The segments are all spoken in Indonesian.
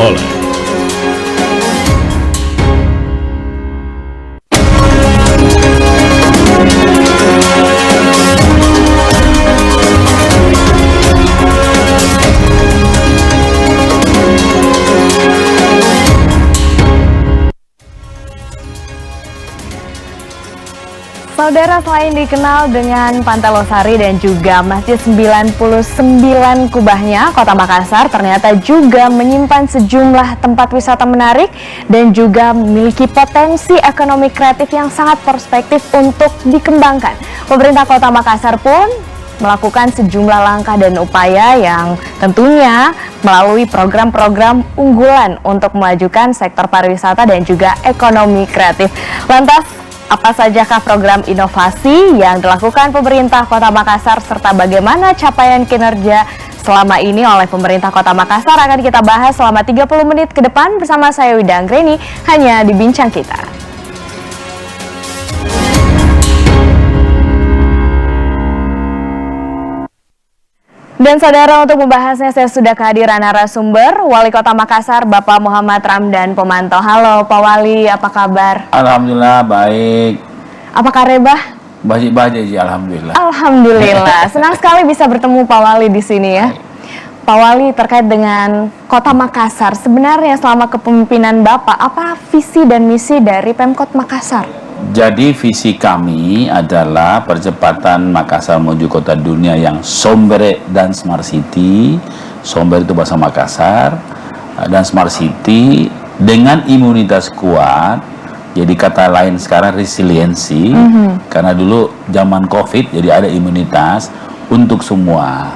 oleh Saudara, selain dikenal dengan Pantai Losari dan juga Masjid 99 kubahnya, Kota Makassar ternyata juga menyimpan sejumlah tempat wisata menarik dan juga memiliki potensi ekonomi kreatif yang sangat perspektif untuk dikembangkan. Pemerintah Kota Makassar pun melakukan sejumlah langkah dan upaya yang tentunya melalui program-program unggulan untuk memajukan sektor pariwisata dan juga ekonomi kreatif. Lantas, apa sajakah program inovasi yang dilakukan pemerintah Kota Makassar serta bagaimana capaian kinerja selama ini oleh pemerintah Kota Makassar akan kita bahas selama 30 menit ke depan bersama saya Wida Anggreni hanya di Bincang Kita. Dan saudara, untuk membahasnya saya sudah kehadiran narasumber Wali Kota Makassar Bapak Muhammad Ramdan Pomanto. Halo Pak Wali, apa kabar? Alhamdulillah baik. Apa karebah? Baik-baik aja, alhamdulillah. Alhamdulillah, senang sekali bisa bertemu Pak Wali di sini ya. Pak Wali, terkait dengan Kota Makassar, sebenarnya selama kepemimpinan Bapak, apa visi dan misi dari Pemkot Makassar? Jadi visi kami adalah percepatan Makassar menuju kota dunia yang sombere dan smart city. Sombere itu bahasa Makassar, dan smart city dengan imunitas kuat. Jadi kata lain sekarang resiliensi, karena dulu zaman COVID jadi ada imunitas untuk semua.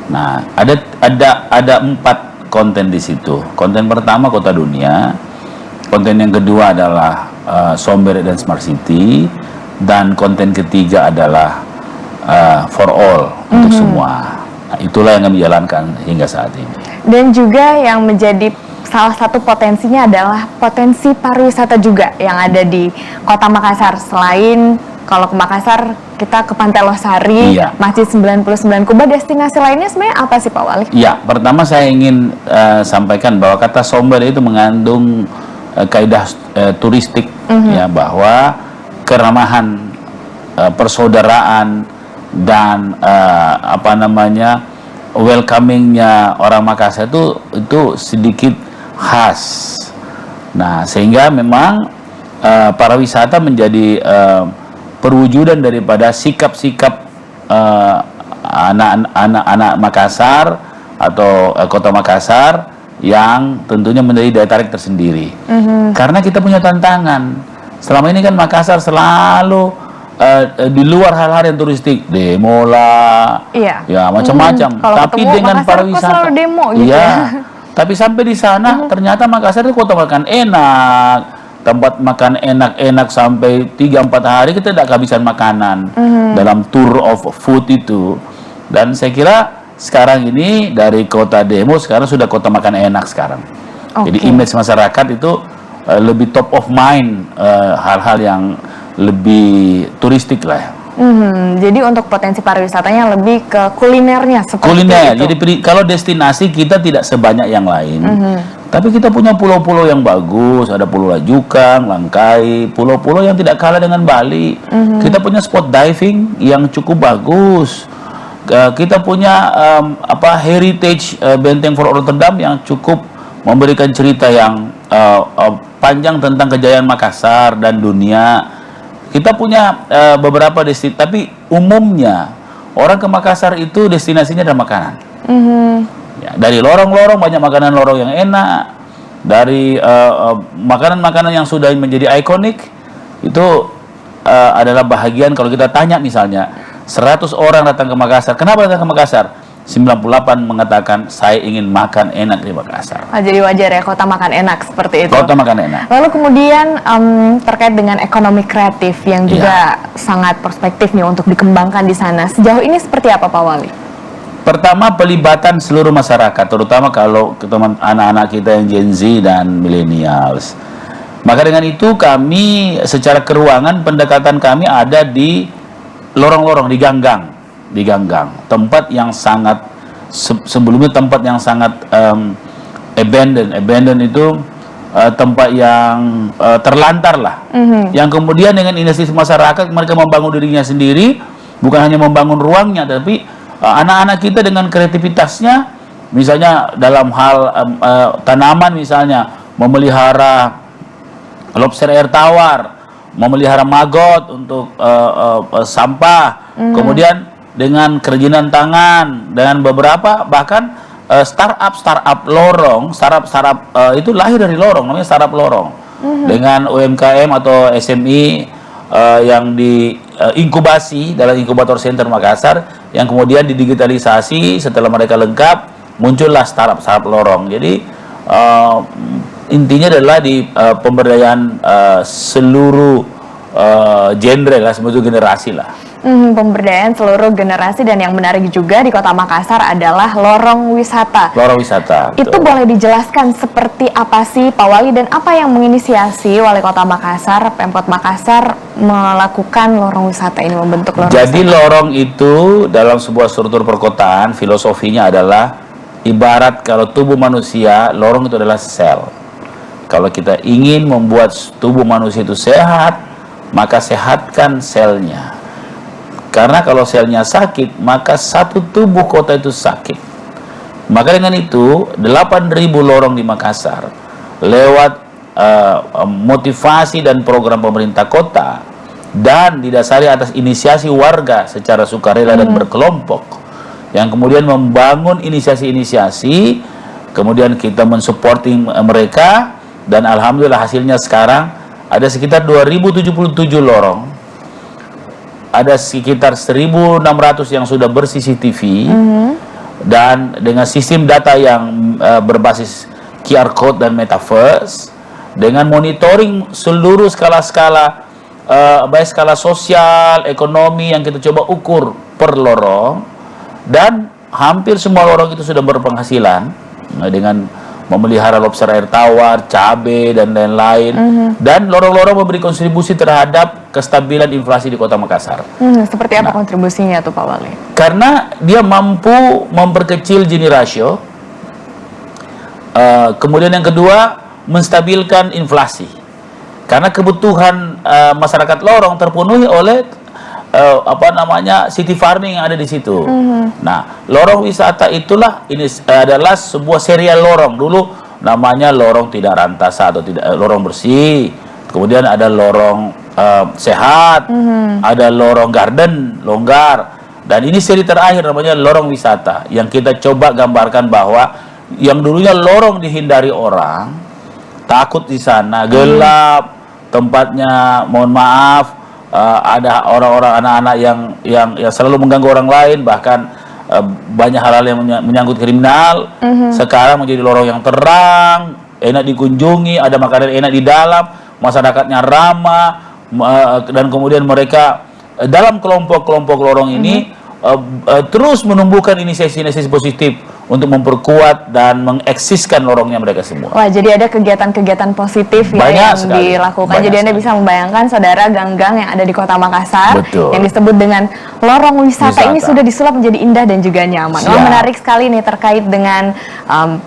Nah, ada 4 konten di situ. Konten pertama kota dunia, konten yang kedua adalah sombere dan smart city, dan konten ketiga adalah for all, untuk semua. Nah, itulah yang kami jalankan hingga saat ini. Dan juga yang menjadi salah satu potensinya adalah potensi pariwisata juga yang ada di Kota Makassar. Selain kalau ke Makassar, kita ke Pantai Losari, iya, Masjid 99 Kubah, destinasi lainnya sebenarnya apa sih Pak Wali? Ya, pertama saya ingin sampaikan bahwa kata sombere itu mengandung kaidah turistik, ya, bahwa keramahan, persaudaraan, dan welcomingnya orang Makassar itu sedikit khas. Nah, sehingga memang pariwisata menjadi perwujudan daripada sikap-sikap anak-anak Makassar atau kota Makassar yang tentunya menjadi daya tarik tersendiri. Karena kita punya tantangan. Selama ini kan Makassar selalu di luar hal-hal yang turistik, demo lah, iya, ya macam-macam. Tapi dengan Makassar pariwisata, demo, gitu iya. Ya. Tapi sampai di sana ternyata Makassar itu kota makan enak, tempat makan enak-enak sampai 3-4 hari kita tidak kehabisan makanan dalam tour of food itu. Dan saya kira sekarang ini dari kota demo sekarang sudah kota makan enak sekarang. Jadi image masyarakat itu lebih top of mind, hal-hal yang lebih turistik lah ya. Jadi untuk potensi pariwisatanya lebih ke kulinernya seperti kuliner itu. Jadi kalau destinasi kita tidak sebanyak yang lain, tapi kita punya pulau-pulau yang bagus. Ada Pulau Lajukan, Langkai, pulau-pulau yang tidak kalah dengan Bali. Kita punya spot diving yang cukup bagus. Kita punya heritage Benteng Fort Rotterdam yang cukup memberikan cerita yang panjang tentang kejayaan Makassar dan dunia. Kita punya beberapa destinasi, tapi umumnya orang ke Makassar itu destinasinya adalah makanan. Ya, dari lorong-lorong banyak makanan lorong yang enak, dari makanan-makanan yang sudah menjadi ikonik itu adalah bahagian. Kalau kita tanya misalnya 100 orang datang ke Makassar, kenapa datang ke Makassar? 98 mengatakan saya ingin makan enak di Makassar. Jadi wajar ya kota makan enak seperti itu. Kota makan enak. Lalu kemudian terkait dengan ekonomi kreatif yang juga sangat perspektif nih untuk dikembangkan di sana. Sejauh ini seperti apa Pak Wali? Pertama, pelibatan seluruh masyarakat, terutama kalau teman anak-anak kita yang Gen Z dan millennials. Maka dengan itu kami secara keuangan pendekatan kami ada di lorong-lorong, di ganggang, tempat yang sangat sebelumnya tempat yang sangat abandon itu tempat yang terlantar lah, yang kemudian dengan inisiatif masyarakat mereka membangun dirinya sendiri, bukan hanya membangun ruangnya, tapi anak-anak kita dengan kreativitasnya, misalnya dalam hal tanaman, misalnya memelihara lobster air tawar, memelihara maggot untuk sampah, kemudian dengan kerajinan tangan, dengan beberapa bahkan startup lorong, startup itu lahir dari lorong, namanya startup lorong, dengan UMKM atau SMI yang diinkubasi dalam inkubator center Makassar, yang kemudian didigitalisasi. Setelah mereka lengkap, muncullah startup lorong. Jadi intinya adalah di pemberdayaan seluruh genre lah, seluruh generasi lah. Pemberdayaan seluruh generasi, dan yang menarik juga di Kota Makassar adalah lorong wisata. Lorong wisata. Itu betul. boleh dijelaskan seperti apa sih Pak Wali, dan apa yang menginisiasi Wali Kota Makassar, Pemkot Makassar melakukan lorong wisata ini, membentuk lorong Jadi wisata? lorong itu dalam sebuah struktur perkotaan, filosofinya adalah ibarat kalau tubuh manusia, lorong itu adalah sel. Kalau kita ingin membuat tubuh manusia itu sehat, maka sehatkan selnya. Karena kalau selnya sakit, maka satu tubuh kota itu sakit. Maka dengan itu 8.000 lorong di Makassar lewat motivasi dan program pemerintah kota, dan didasari atas inisiasi warga secara sukarela dan berkelompok, yang kemudian membangun inisiasi-inisiasi, kemudian kita mensupporting mereka, dan alhamdulillah hasilnya sekarang ada sekitar 2077 lorong. Ada sekitar 1.600 yang sudah ber-CCTV, dan dengan sistem data yang berbasis QR Code dan Metaverse, dengan monitoring seluruh skala-skala, baik skala sosial, ekonomi yang kita coba ukur per lorong, dan hampir semua lorong itu sudah berpenghasilan dengan memelihara lobster air tawar, cabai, dan lain-lain. Dan lorong-lorong memberi kontribusi terhadap kestabilan inflasi di Kota Makassar. Seperti apa kontribusinya tuh Pak Wali? Karena dia mampu memperkecil Gini ratio. Kemudian yang kedua, menstabilkan inflasi. Karena kebutuhan masyarakat lorong terpenuhi oleh city farming yang ada di situ. Nah, lorong wisata itulah ini adalah sebuah serial lorong. Dulu namanya lorong tidak rantasa atau tidak lorong bersih. Kemudian ada lorong sehat, ada lorong garden, longgar. Dan ini seri terakhir namanya lorong wisata, yang kita coba gambarkan bahwa yang dulunya lorong dihindari orang, takut di sana, gelap, tempatnya mohon maaf, ada orang-orang anak-anak yang selalu mengganggu orang lain, bahkan banyak hal-hal yang menyangkut kriminal. Sekarang menjadi lorong yang terang, enak dikunjungi, ada makanan enak di dalam, masyarakatnya ramah, dan kemudian mereka dalam kelompok-kelompok lorong ini terus menumbuhkan inisiasi-inisiasi positif untuk memperkuat dan mengeksiskan lorongnya mereka semua. Wah, jadi ada kegiatan-kegiatan positif ya yang dilakukan. Banyak jadi Anda sekali. bisa membayangkan saudara gang-gang yang ada di Kota Makassar, Betul. yang disebut dengan lorong wisata ini sudah disulap menjadi indah dan juga nyaman. Wah, menarik sekali nih terkait dengan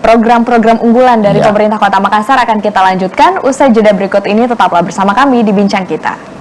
program-program unggulan dari pemerintah Kota Makassar. Akan kita lanjutkan usai jeda berikut ini. Tetaplah bersama kami di Bincang Kita.